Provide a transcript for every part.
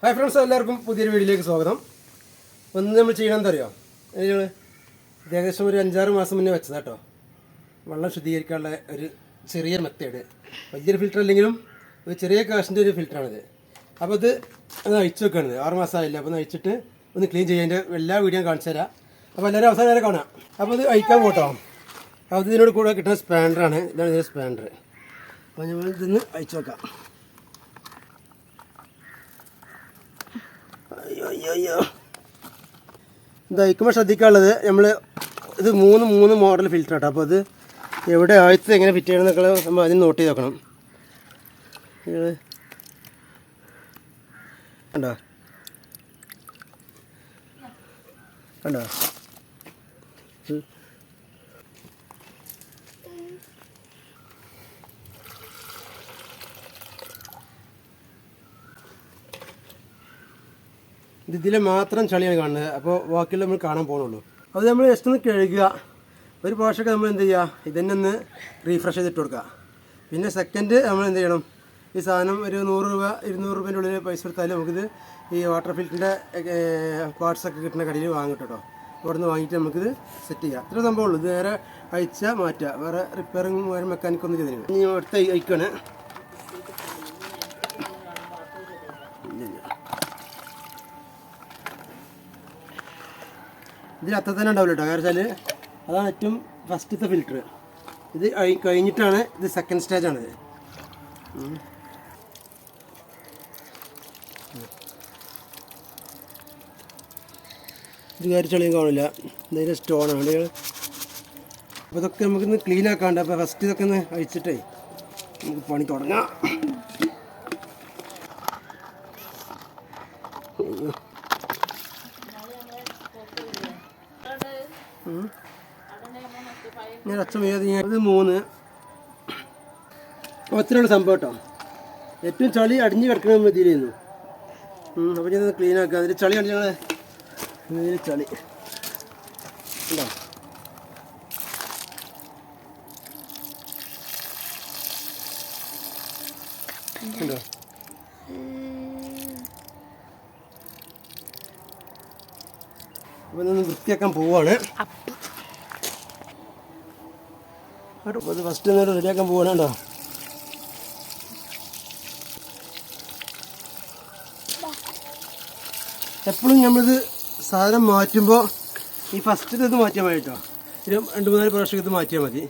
Hi friends, എല്ലാവർക്കും പുതിയൊരു വീഡിയോയിലേക്ക് സ്വാഗതം. ഒന്ന് നമ്മൾ ചെയ്യണമെന്ന് അറിയാം, ഏകദേശം ഒരു 5-6 മാസം മുന്നേ വെച്ചതാ കേട്ടോ. വെള്ളം ശുദ്ധീകരിക്കാനുള്ള ഒരു ചെറിയ മെത്തേഡ്, വലിയൊരു ഫിൽറ്റർ അല്ലെങ്കിലും ഒരു ചെറിയ കാശിൻ്റെ ഒരു ഫിൽറ്ററാണിത്. അപ്പോൾ ഇത് അഴിച്ചു വെക്കുകയാണിത്. 6 മാസമായില്ല. അപ്പോൾ അഴിച്ചിട്ട് ഒന്ന് ക്ലീൻ ചെയ്യാൻ്റെ എല്ലാ വീഡിയോ കാണിച്ചു തരാം. അപ്പോൾ എല്ലാവരും അവസാനം വരെ കാണാം. അപ്പോൾ ഇത് അഴിക്കാൻ പോട്ടോ. അപ്പോൾ ഇതിനോട് കൂടെ കിട്ടുന്ന സ്പാൻഡറാണ്. ഇതാണ് ഇതിൻ്റെ സ്പാൻഡർ. അപ്പോൾ നമ്മൾ ഇതൊന്ന് അഴിച്ചു വെക്കാം. അയ്യോ ഇത് അയക്കുമ്പോൾ ശ്രദ്ധിക്കാനുള്ളത്, നമ്മൾ ഇത് മൂന്ന് മോഡൽ ഫിൽറ്റർ ആട്ടോ. അപ്പോൾ അത് എവിടെ ആഴ്ച എങ്ങനെ ഫിറ്റ് ചെയ്യണമെന്നൊക്കെ നമ്മൾ അതിന് നോട്ട് ചെയ്ത് വെക്കണം. കണ്ടോ കണ്ടോ ഇതിൽ മാത്രം ചളിയാണ് കാണുന്നത്. അപ്പോൾ ബാക്കിയുള്ള നമ്മൾ കാണാൻ പോകുന്നുള്ളൂ. അത് നമ്മൾ ജസ്റ്റ് ഒന്ന് കഴുകുക. ഒരു പ്രാവശ്യമൊക്കെ നമ്മൾ എന്ത് ചെയ്യുക, ഇതന്നെ ഒന്ന് റീഫ്രഷ് ചെയ്തിട്ട് കൊടുക്കുക. പിന്നെ സെക്കൻഡ് നമ്മൾ എന്ത് ചെയ്യണം, ഈ സാധനം ഒരു 100 രൂപ 200 രൂപേൻ്റെ ഉള്ളിൽ പൈസ കൊടുത്താലും നമുക്കിത് ഈ വാട്ടർ ഫിൽറ്ററിൻ്റെ പാർട്സൊക്കെ കിട്ടുന്ന കടയിൽ വാങ്ങിട്ട് കേട്ടോ. അവിടെ നിന്ന് വാങ്ങിയിട്ട് നമുക്കിത് സെറ്റ് ചെയ്യാം. ഇത്ര സംഭവമുള്ളൂ. ഇത് നേരെ അഴിച്ചാൽ മാറ്റുക. വേറെ റിപ്പയറിങ് വേറെ മെക്കാനിക്കൊന്നും ചെയ്തില്ല. ഇനി അടുത്ത അയക്കാണ്. ഇതിൽ അത്ര തന്നെ ഉണ്ടാവില്ല കേട്ടോ. കാരണം വെച്ചാൽ അതാണ് ഏറ്റവും ഫസ്റ്റത്തെ ഫിൽറ്റർ. ഇത് കഴിഞ്ഞിട്ടാണ് ഇത് സെക്കൻഡ് സ്റ്റേജാണിത്. ഇത് കയറി ചളിയും കാണില്ല. ഇതിൻ്റെ സ്റ്റോണാണ്. അപ്പോൾ ഇതൊക്കെ നമുക്കിന്ന് ക്ലീൻ ആക്കാണ്ട്. അപ്പോൾ ഫസ്റ്റ് ഇതൊക്കെ ഒന്ന് അഴിച്ചിട്ടേ നമുക്ക് പണി തുടങ്ങാം. ഞാൻ അച്ഛൻ ഇത് 3 ഒത്തിരിയുള്ള സംഭവം കേട്ടോ. ഏറ്റവും ചളി അടിഞ്ഞ് കിടക്കണ നമ്മൾ ഇതിലായിരുന്നു. അപ്പോൾ ഞാൻ ക്ലീൻ ആക്കുക. അതിൽ ചളി അടിഞ്ഞാൽ ഇതിൽ ചളി ഉണ്ടോ. ഉണ്ടോ അപ്പോൾ ഇതൊന്ന് വൃത്തിയാക്കാൻ പോവാണ്. അത് ഫസ്റ്റ് നേരം റെഡിയാക്കാൻ പോകണം കേട്ടോ. എപ്പോഴും നമ്മളിത് സാധനം മാറ്റുമ്പോൾ ഈ ഫസ്റ്റ് ഇത് മാറ്റിയാൽ മതി കേട്ടോ. ഒരു 2-3 പ്രാവശ്യം ഇത് മാറ്റിയാൽ മതി.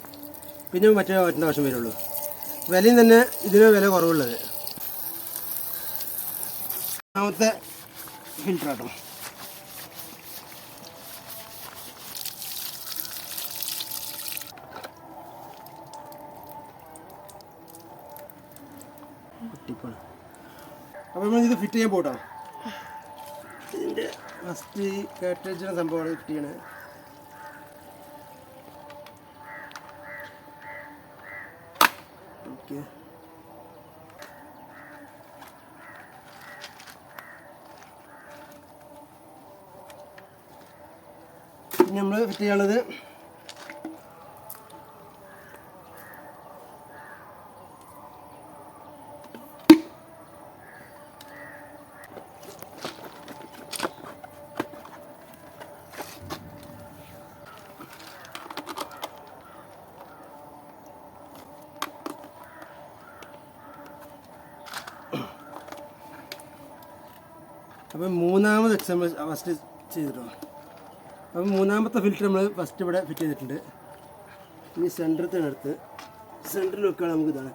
പിന്നെ മറ്റേ മാറ്റേണ്ട ആവശ്യം വരുള്ളൂ. വിലയും തന്നെ ഇതിന് വില കുറവുള്ളത്. രണ്ടാമത്തെ ഫിൽറ്റർ ആട്ടോ. അപ്പോൾ നമ്മളിത് ഫിറ്റ് ചെയ്യാൻ പോട്ടോ. ഇതിൻ്റെ ഫസ്റ്റ് കാർട്രിഡ്ജിൻ്റെ സംഭവമാണ് ഫിറ്റ് ചെയ്യണത്. ഓക്കെ, പിന്നെ നമ്മൾ ഫിറ്റ് ചെയ്യാനുള്ളത് അപ്പോൾ മൂന്നാമത് നമ്മൾ ഫസ്റ്റ് ചെയ്തിട്ടോ. അപ്പോൾ മൂന്നാമത്തെ ഫിൽറ്റർ നമ്മൾ ഫസ്റ്റ് ഇവിടെ ഫിറ്റ് ചെയ്തിട്ടുണ്ട്. ഇനി സെൻറ്ററത്തിനടുത്ത് സെൻറ്ററിൽ വെക്കുകയാണ്. നമുക്ക് ഇതാണ്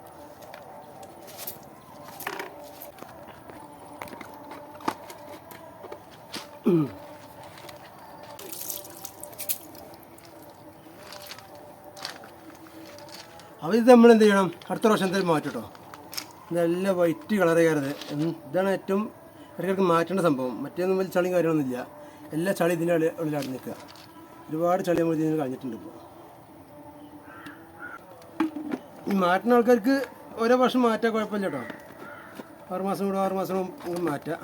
അപ്പോൾ ഇത് നമ്മൾ എന്ത് ചെയ്യണം, അടുത്ത പ്രാവശ്യം എന്തായാലും മാറ്റും കേട്ടോ. ഇതെല്ലാം വൈറ്റ് കളർ കയറുന്നത്. ഇതാണ് ഏറ്റവും ഇടയ്ക്കിടയ്ക്ക് മാറ്റേണ്ട സംഭവം. മറ്റേതൊന്നും വലിയ ചളിയും കാര്യമൊന്നുമില്ല. എല്ലാ ചളി ഇതിൻ്റെ ഉള്ളിലാണ് നിൽക്കുക. ഒരുപാട് ചളി നമ്മൾ ഇതിന് കഴിഞ്ഞിട്ടുണ്ട്. ഇപ്പോൾ ഈ മാറ്റുന്ന ആൾക്കാർക്ക് ഓരോ വർഷം മാറ്റാൻ കുഴപ്പമില്ല കേട്ടോ. 6 മാസം കൂടെ 6 മാസം കൂടെ മാറ്റാം.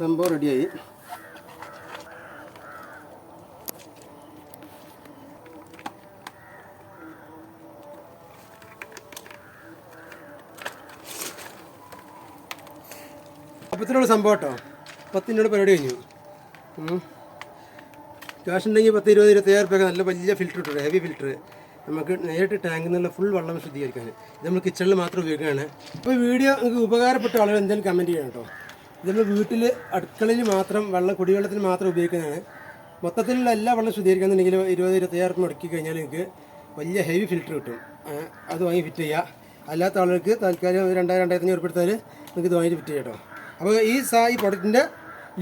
സംഭവം റെഡിയായി. അപ്പോൾ ഇത്രയുള്ള സംഭവം കേട്ടോ. 10 പരിപാടി കഴിഞ്ഞു. ക്യാഷ് ഉണ്ടെങ്കിൽ 10, 20, 25,000 രൂപയൊക്കെ നല്ല വലിയ ഫിൽറ്റർ ഇട്ടു, ഹെവി ഫിൽറ്റർ. നമുക്ക് നേരിട്ട് ടാങ്കിൽ നിന്നുള്ള ഫുൾ വെള്ളം ശുദ്ധീകരിക്കാൻ. ഇത് നമ്മൾ കിച്ചണിൽ മാത്രം ഉപയോഗിക്കുകയാണ്. അപ്പോൾ വീഡിയോ നിങ്ങൾക്ക് ഉപകാരപ്പെട്ട ആളുകൾ എന്തെങ്കിലും കമൻറ്റ് ചെയ്യണം കേട്ടോ. ഇത് നമ്മൾ വീട്ടിൽ അടുക്കളയിൽ മാത്രം കുടിവെള്ളത്തിന് മാത്രം ഉപയോഗിക്കുന്നതാണ്. മൊത്തത്തിലുള്ള എല്ലാ വെള്ളം ശുദ്ധീകരിക്കാന്നുണ്ടെങ്കിൽ 20, 25,000 രൂപ മുടക്കി കഴിഞ്ഞാൽ നിങ്ങൾക്ക് വലിയ ഹെവി ഫിൽറ്റർ കിട്ടും. അത് വാങ്ങി ഫിറ്റ് ചെയ്യുക. അല്ലാത്ത ആളുകൾക്ക് താൽക്കാലികം 2,000, 2,500 രൂപ എടുത്താൽ നിങ്ങൾക്ക് ഇത് വാങ്ങിയിട്ട് ഫിറ്റ് ചെയ്യാം കേട്ടോ. അപ്പോൾ ഈ പ്രൊഡക്റ്റിൻ്റെ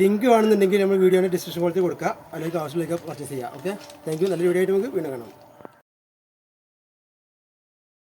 ലിങ്ക് വേണമെന്നുണ്ടെങ്കിൽ നമ്മൾ വീഡിയോയുടെ ഡിസ്ക്രിപ്ഷൻ ബോക്സിൽ കൊടുക്കുക, അല്ലെങ്കിൽ ആവശ്യമില്ലെങ്കിൽ പർച്ചേസ് ചെയ്യുക. Okay, thank you. നല്ലൊരു വീഡിയോ ആയിട്ട് നമുക്ക് വീണ്ടും കാണാം.